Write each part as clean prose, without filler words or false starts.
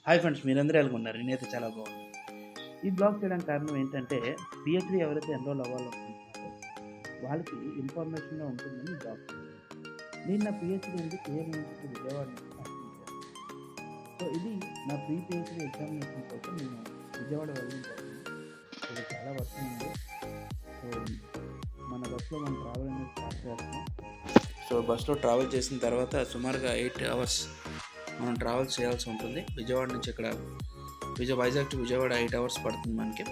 Hi friends, మీరందరూ ఎలాగున్నారు? నేనైతే చాలా బాగున్నాను. ఈ బ్లాగ్ చేయడానికి కారణం ఏంటంటే, పిహెచ్‌డీ ఎవరైతే ఎన్రోల్ అవ్వాలనుకుంటున్నారో వాళ్ళకి ఇన్ఫర్మేషన్‌గా ఉంటుందని ఈ బ్లాగ్ చేశాను. నేను నా పిహెచ్‌డీ అనేది కేఎల్ యూనివర్సిటీ విజయవాడ నుంచి కంప్లీట్ చేశాను. సో ఇది నా ప్రీ పిహెచ్‌డీ ఎగ్జామినేషన్ కోసం నేను విజయవాడ వెళ్ళడం జరిగింది. ఇది చాలా వర్షం ఉంది. సో మన బస్సులో మనం ట్రావెల్ అనేది స్టార్ట్ చేస్తాం. సో బస్సులో ట్రావెల్ చేసిన తర్వాత సుమారుగా 8 అవర్స్ మనం ట్రావెల్ చేయాల్సి ఉంటుంది. విజయవాడ నుంచి ఇక్కడ వైజాగ్ టు విజయవాడ 8 అవర్స్ పడుతుంది మనకి.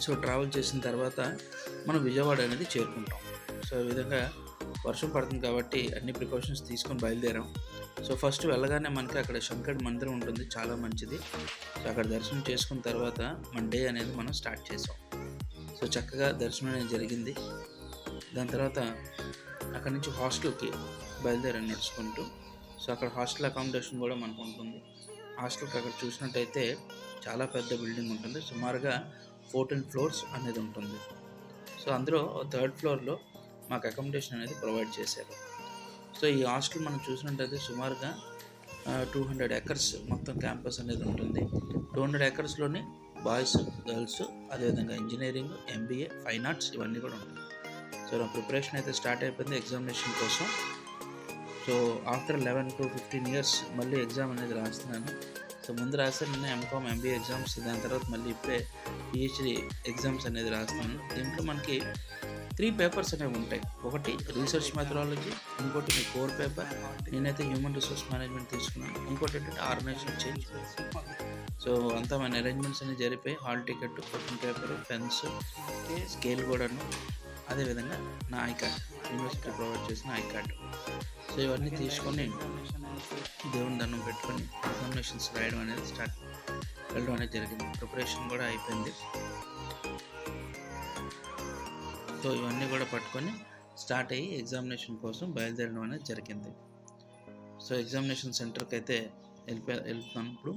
సో ట్రావెల్ చేసిన తర్వాత మనం విజయవాడ అనేది చేరుకుంటాం. సో ఈ విధంగా వర్షం పడుతుంది కాబట్టి అన్ని ప్రికాషన్స్ తీసుకొని బయలుదేరాం. సో ఫస్ట్ వెళ్ళగానే మనకి అక్కడ శంకరుడి మందిరం ఉంటుంది, చాలా మంచిది. సో అక్కడ దర్శనం చేసుకున్న తర్వాత మన డే అనేది మనం స్టార్ట్ చేసాం. సో చక్కగా దర్శనం అనేది జరిగింది. దాని తర్వాత అక్కడి నుంచి హాస్టల్కి బయలుదేరాను నడుచుకుంటూ. సో అక్కడ హాస్టల్ అకామిడేషన్ కూడా మనకు ఉంటుంది. హాస్టల్కి అక్కడ చూసినట్టయితే చాలా పెద్ద బిల్డింగ్ ఉంటుంది, సుమారుగా 14 ఫ్లోర్స్ అనేది ఉంటుంది. సో అందులో 3rd ఫ్లోర్లో మాకు అకామిడేషన్ అనేది ప్రొవైడ్ చేశారు. సో ఈ హాస్టల్ మనం చూసినట్టయితే సుమారుగా 200 ఎకర్స్ మొత్తం క్యాంపస్ అనేది ఉంటుంది. 200 ఎకర్స్లోని బాయ్స్, గర్ల్స్, అదేవిధంగా ఇంజనీరింగ్, ఎంబీఏ, ఫైన్ ఆర్ట్స్ ఇవన్నీ కూడా ఉంటాయి. సో నా ప్రిపరేషన్ అయితే స్టార్ట్ అయిపోయింది ఎగ్జామినేషన్ కోసం. సో ఆఫ్టర్ 11 to 15 ఇయర్స్ మళ్ళీ ఎగ్జామ్ అనేది రాస్తున్నాను. సో ముందు రాసాను నేను ఎంకామ్, ఎంబీఏ ఎగ్జామ్స్. దాని తర్వాత మళ్ళీ ఇప్పుడే పిహెచ్డీ ఎగ్జామ్స్ అనేది రాస్తున్నాను. దీంట్లో మనకి 3 పేపర్స్ అనేవి ఉంటాయి. ఒకటి రీసెర్చ్ మెథడాలజీ, ఇంకోటి మీ కోర్ పేపర్, నేనైతే హ్యూమన్ రిసోర్స్ మేనేజ్మెంట్ తీసుకున్నాను. ఇంకోటి ఏంటంటే ఆర్గనైజేషన్ చేంజ్. సో అంతా మన అరేంజ్మెంట్స్ అన్ని జరిపాయి. Hall ticket, question paper, pens, scale కూడాను, అదేవిధంగా నా ఐ కార్డ్, యూనివర్సిటీ ప్రొవైడ్ చేసిన ఐ కార్డు. సో ఇవన్నీ తీసుకొని దేవుని దండం పెట్టుకొని ఎగ్జామినేషన్స్ రాయడం అనేది వెళ్ళడం అనేది జరిగింది. ప్రిపరేషన్ కూడా అయిపోయింది. సో ఇవన్నీ కూడా పట్టుకొని స్టార్ట్ అయ్యి ఎగ్జామినేషన్ కోసం బయలుదేరడం అనేది జరిగింది. సో ఎగ్జామినేషన్ సెంటర్కి అయితే వెళ్తున్నాను ఇప్పుడు.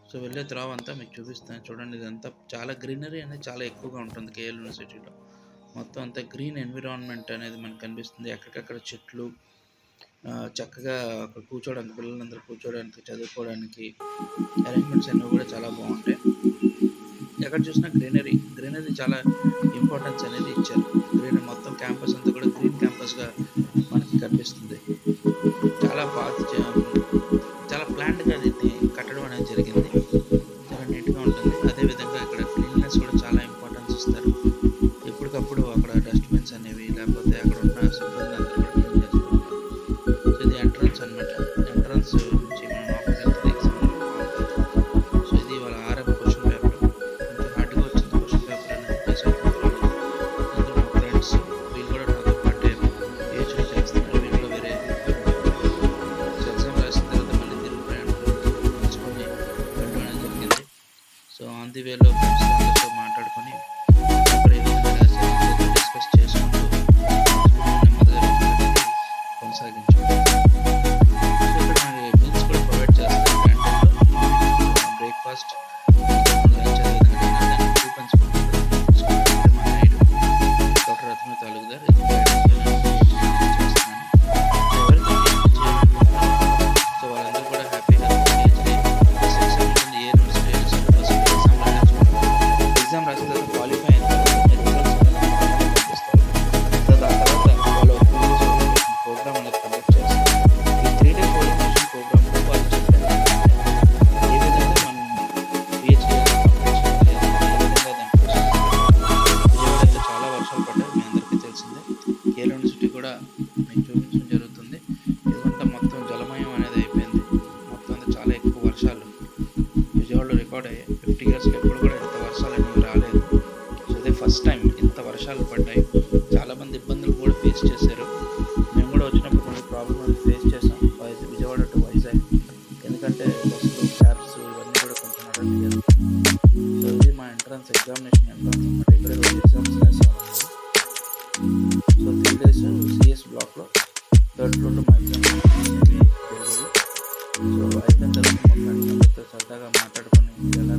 సో వెళ్ళే త్రోవ అంతా మీకు చూపిస్తాను, చూడండి. ఇదంతా చాలా గ్రీనరీ అనేది చాలా ఎక్కువగా ఉంటుంది కేఎల్ యూనివర్సిటీలో. మొత్తం అంతా గ్రీన్ ఎన్విరాన్మెంట్ అనేది మనకు కనిపిస్తుంది. ఎక్కడికక్కడ చెట్లు, చక్కగా అక్కడ కూర్చోడానికి, పిల్లలందరూ కూర్చోడానికి, చదువుకోవడానికి అరేంజ్మెంట్స్ అన్నీ కూడా చాలా బాగుంటాయి. ఎక్కడ చూసినా గ్రీనరీ చాలా ఇంపార్టెన్స్ అనేది ఇచ్చారు. గ్రీనరీ మొత్తం క్యాంపస్ అంతా కూడా గ్రీన్ క్యాంపస్గా మనకి కనిపిస్తుంది. చాలా చాలా ప్లాంట్గా దీన్ని కట్టడం అనేది జరిగింది. చాలా నీట్గా ఉంటుంది. అదేవిధంగా ఇక్కడ క్లీన్నెస్ కూడా చాలా ఇంపార్టెన్స్ ఇస్తారు. ఎప్పటికప్పుడు అక్కడ డస్ట్బిన్స్ అనేవి, లేకపోతే అక్కడ ఉన్న సిబ్బంది అందరూ కూడా క్లీన్ చేస్తుంటారు. సో ఇది ఎంట్రన్స్ అనమాట. ఎంట్రన్స్ నుంచి మనం లోపలికి ఎగ్జామ్. సో ఇది వాళ్ళ RM క్వశ్చన్ పేపర్. కొంచెం హార్డ్గా వచ్చింది క్వశ్చన్ పేపర్ అనేది. అందరూ మా ఫ్రెండ్స్, వీళ్ళు కూడా నాతో పాటే పిహెచ్డీ చేస్తున్నారు. వీళ్ళు వేరే ఎగ్జామ్ రాసిన తర్వాత మళ్ళీ తిరుగు ప్రయాణం తీసుకొని వెళ్ళడం అనేది జరిగింది. సో ఆన్ ది వేలో ఫ్రెండ్స్ అందరితో మాట్లాడుకొని డిస్కస్ చేసుకుంటూ నెమ్మదిగా కొనసాగించాం. ఇక్కడ మనకి మీల్స్ కూడా ప్రొవైడ్ చేస్తారు క్యాంటీన్లో. బ్రేక్ఫాస్ట్, లంచ్, అదేవిధంగా దాన్ని కూపన్స్ డాక్టర్ రత్న తాలూకుదార్ సో వాళ్ళందరూ కూడా హ్యాపీగా ఎగ్జామ్ రాసిన తర్వాత క్వాలిఫై అయిన ప్రోగ్రామ్ అనేది కండక్ట్ చేస్తారు. ఈ 3 days ఓరియంటేషన్ ప్రోగ్రామ్లో వాళ్ళు చెప్పారు ఏ విధంగా మనం పిహెచ్డీ కంప్లీట్ చేయాలి, ఏ విధంగా దాని విజయవాడలో చాలా వర్షాలు పడ్డాయి, మీ అందరికీ తెలిసిందే. కేఎల్ యూనివర్సిటీ కూడా మీకు చూపించడం జరుగుతుంది. ఇదంతా మొత్తం జలమయం అనేది అయిపోయింది. మొత్తం అంతా చాలా ఎక్కువ వర్షాలు విజయవాడలో రికార్డ్ అయ్యాయి. 50 ఇయర్స్కి ఎప్పుడు కూడా ఇంత వర్షాలు అనేవి రాలేదు. సో ఇదే ఫస్ట్ టైం ఇంత వర్షాలు పడ్డాయి. చాలామంది ఇబ్బందులు కూడా ఫేస్ చేశారు. మేము కూడా వచ్చినప్పుడు కొన్ని ప్రాబ్లమ్ అనేది ఫేస్ చేసాం విజయవాడ టు వైజాగ్. ఎందుకంటే బస్సులు, క్యాబ్స్ ఇవన్నీ కూడా కొంచెం నడవలేదు. సో ఇది మా ఎగ్జామినేషన్ ఎంట్రన్స్ అనమాట. ఇక్కడ రోజు ఎగ్జామ్స్ రాసాము. సో 3 days CS బ్లాక్లో 3rd ఫ్లోర్లో మా ఎగ్జామినేషన్ జరిగేది. సో అయిపోయిన తర్వాత మా ఫ్రెండ్స్ అందరితో సరదాగా మాట్లాడుకొని ఎలా